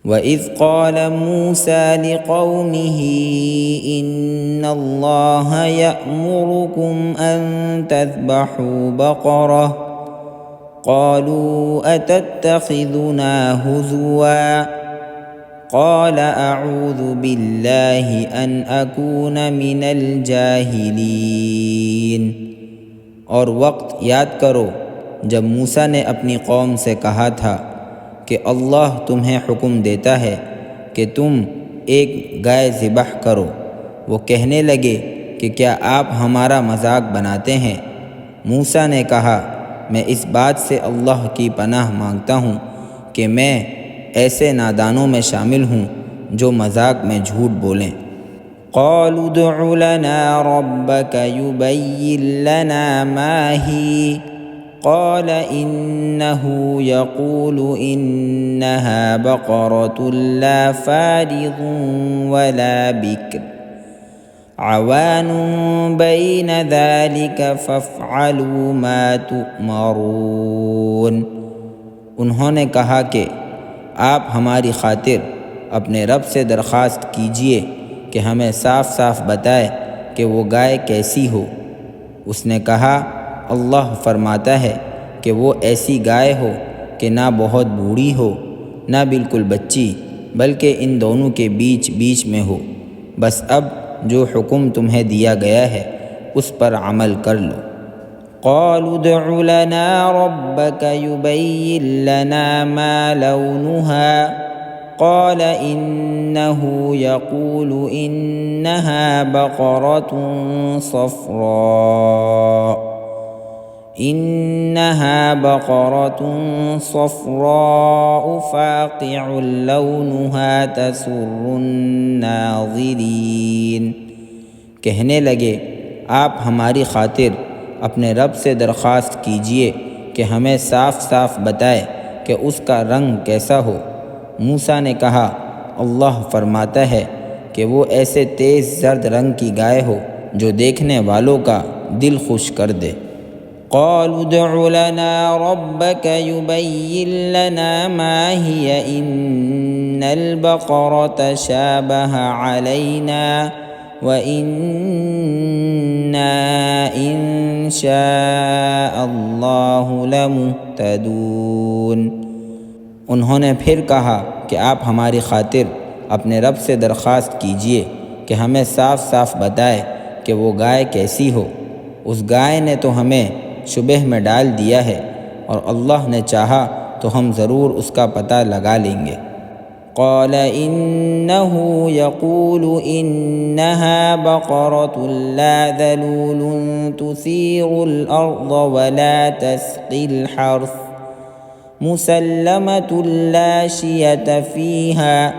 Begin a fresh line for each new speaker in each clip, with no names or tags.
وَإِذْ قَالَ مُوسَىٰ لِقَوْمِهِ إِنَّ اللَّهَ يَأْمُرُكُمْ أَن تَذْبَحُوا بَقَرَةً قَالُوا أَتَتَّخِذُنَا هُزُوًا قَالَ أَعُوذُ بِاللَّهِ أَنْ أَكُونَ مِنَ الْجَاهِلِينَ۔ اور وقت یاد کرو جب موسیٰ نے اپنی قوم سے کہا تھا کہ اللہ تمہیں حکم دیتا ہے کہ تم ایک گائے ذبح کرو۔ وہ کہنے لگے کہ کیا آپ ہمارا مذاق بناتے ہیں؟ موسیٰ نے کہا میں اس بات سے اللہ کی پناہ مانگتا ہوں کہ میں ایسے نادانوں میں شامل ہوں جو مذاق میں جھوٹ بولیں۔ قالوا ادع لنا ربك يبين لنا ما هي قال إنه يقول إنها بقرة لا فارض ولا بكر عوان بين ذلك فافعلوا ما تؤمرون۔ انہوں نے کہا کہ آپ ہماری خاطر اپنے رب سے درخواست کیجئے کہ ہمیں صاف صاف بتائے کہ وہ گائے کیسی ہو۔ اس نے کہا اللہ فرماتا ہے کہ وہ ایسی گائے ہو کہ نہ بہت بوڑھی ہو نہ بالکل بچی، بلکہ ان دونوں کے بیچ بیچ میں ہو۔ بس اب جو حکم تمہیں دیا گیا ہے اس پر عمل کر لو۔ قالوا ادع لنا ربك يبين لنا ما لونها قال إنه يقول إنها بقرة صفراء فاقع لونها تسر الناظرين۔ کہنے لگے آپ ہماری خاطر اپنے رب سے درخواست کیجئے کہ ہمیں صاف صاف بتائے کہ اس کا رنگ کیسا ہو۔ موسیٰ نے کہا اللہ فرماتا ہے کہ وہ ایسے تیز زرد رنگ کی گائے ہو جو دیکھنے والوں کا دل خوش کر دے۔ قالوا ادع لنا ربك يبين لنا ما هي إن البقرة شابه علينا وإنا إن شاء الله لمهتدون۔ انہوں نے پھر کہا کہ آپ ہماری خاطر اپنے رب سے درخواست کیجئے کہ ہمیں صاف صاف بتائے کہ وہ گائے کیسی ہو۔ اس گائے نے تو ہمیں شبہ میں ڈال دیا ہے اور اللہ نے چاہا تو ہم ضرور اس کا پتہ لگا لیں گے۔ قال إنه يقول إنها بقرة لا ذلول تثير الأرض ولا تسقي الحرث مسلمة لا شية فيها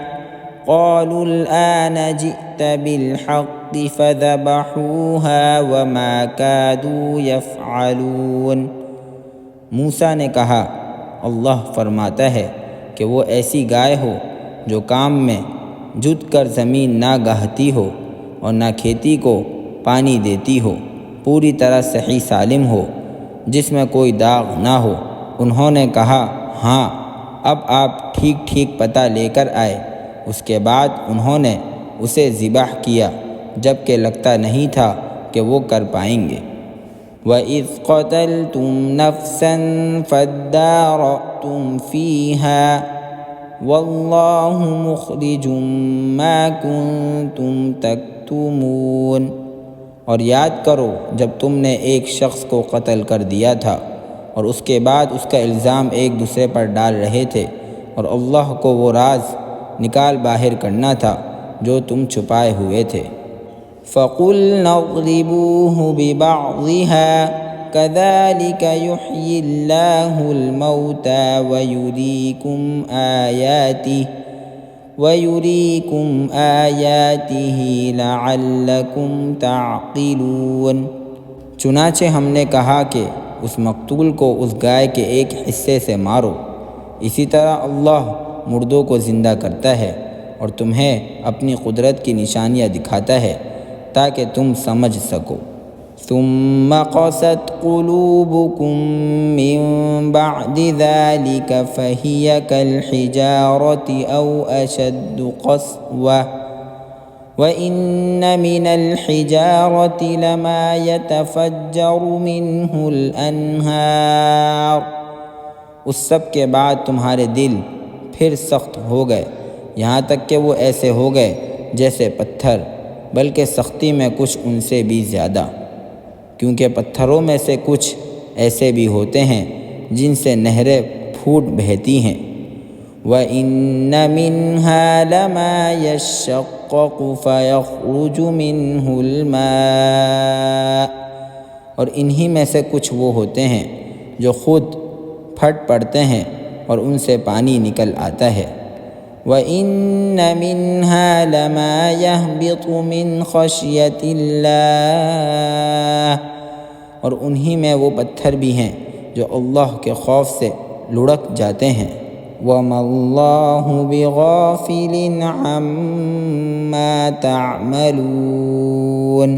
قالوا الآن جئت بالحق فذبحوها وما كادوا يفعلون۔ موسیٰ نے کہا اللہ فرماتا ہے کہ وہ ایسی گائے ہو جو کام میں جت کر زمین نہ گاہتی ہو اور نہ کھیتی کو پانی دیتی ہو، پوری طرح صحیح سالم ہو، جس میں کوئی داغ نہ ہو۔ انہوں نے کہا ہاں اب آپ ٹھیک ٹھیک پتہ لے کر آئے۔ اس کے بعد انہوں نے اسے ذبح کیا جب کہ لگتا نہیں تھا کہ وہ کر پائیں گے۔ وَإِذْ قَتَلْتُمْ نَفْسًا فَادَّارَأْتُمْ فِيهَا وَاللَّهُ مُخْرِجٌ مَا كُنْتُمْ تَكْتُمُونَ۔ اور یاد کرو جب تم نے ایک شخص کو قتل کر دیا تھا اور اس کے بعد اس کا الزام ایک دوسرے پر ڈال رہے تھے، اور اللہ کو وہ راز نکال باہر کرنا تھا جو تم چھپائے ہوئے تھے۔ فَقُلْنَا اضْرِبُوهُ بِبَعْضِهَا كَذَلِكَ يُحْيِي اللَّهُ الْمَوْتَى وَيُرِيكُمْ آيَاتِهِ لَعَلَّكُمْ تَعْقِلُونَ۔ چنانچہ ہم نے کہا کہ اس مقتول کو اس گائے کے ایک حصے سے مارو، اسی طرح اللہ مردوں کو زندہ کرتا ہے اور تمہیں اپنی قدرت کی نشانیاں دکھاتا ہے تاکہ تم سمجھ سکو۔ ثم قست قلوبكم من بعد ذلك فهي كالحجارة أو أشد قسوة وإن من الحجارة لما يتفجر منه الأنهار۔ اس سب کے بعد تمہارے دل پھر سخت ہو گئے، یہاں تک کہ وہ ایسے ہو گئے جیسے پتھر، بلکہ سختی میں کچھ ان سے بھی زیادہ، کیونکہ پتھروں میں سے کچھ ایسے بھی ہوتے ہیں جن سے نہریں پھوٹ بہتی ہیں۔ وَإِنَّ مِنْهَا لَمَا يَشَّقَّقُ فَيَخْرُجُ مِنْهُ الْمَاءُ، اور انہی میں سے کچھ وہ ہوتے ہیں جو خود پھٹ پڑتے ہیں اور ان سے پانی نکل آتا ہے۔ وَإِنَّ مِنْهَا لَمَا يَهْبِطُ مِنْ خَشْيَةِ اللَّهِ، اور انہی میں وہ پتھر بھی ہیں جو اللہ کے خوف سے لڑک جاتے ہیں۔ وَمَا اللَّهُ بِغَافِلٍ عَمَّا تَعْمَلُونَ،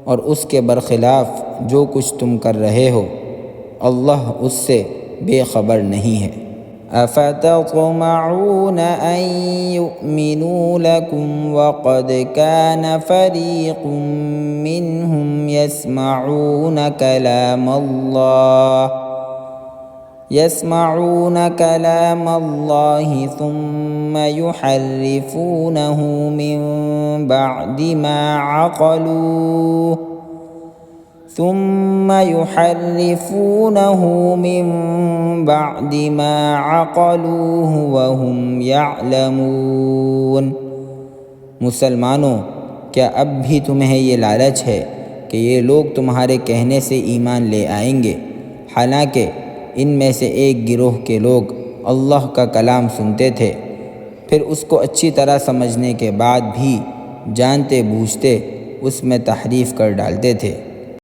اور اس کے برخلاف جو کچھ تم کر رہے ہو اللہ اس سے بے خبر نہیں ہے۔ أَفَتَطْمَعُونَ أَن يُؤْمِنُوا لَكُمْ وَقَدْ كَانَ فَرِيقٌ مِّنْهُمْ يَسْمَعُونَ كَلَامَ اللَّهِ ثُمَّ يُحَرِّفُونَهُ مِن بَعْدِ مَا عَقَلُوهُ وَهُمْ يَعْلَمُونَ۔ مسلمانوں، کیا اب بھی تمہیں یہ لالچ ہے کہ یہ لوگ تمہارے کہنے سے ایمان لے آئیں گے، حالانکہ ان میں سے ایک گروہ کے لوگ اللہ کا کلام سنتے تھے، پھر اس کو اچھی طرح سمجھنے کے بعد بھی جانتے بوجھتے اس میں تحریف کر ڈالتے تھے۔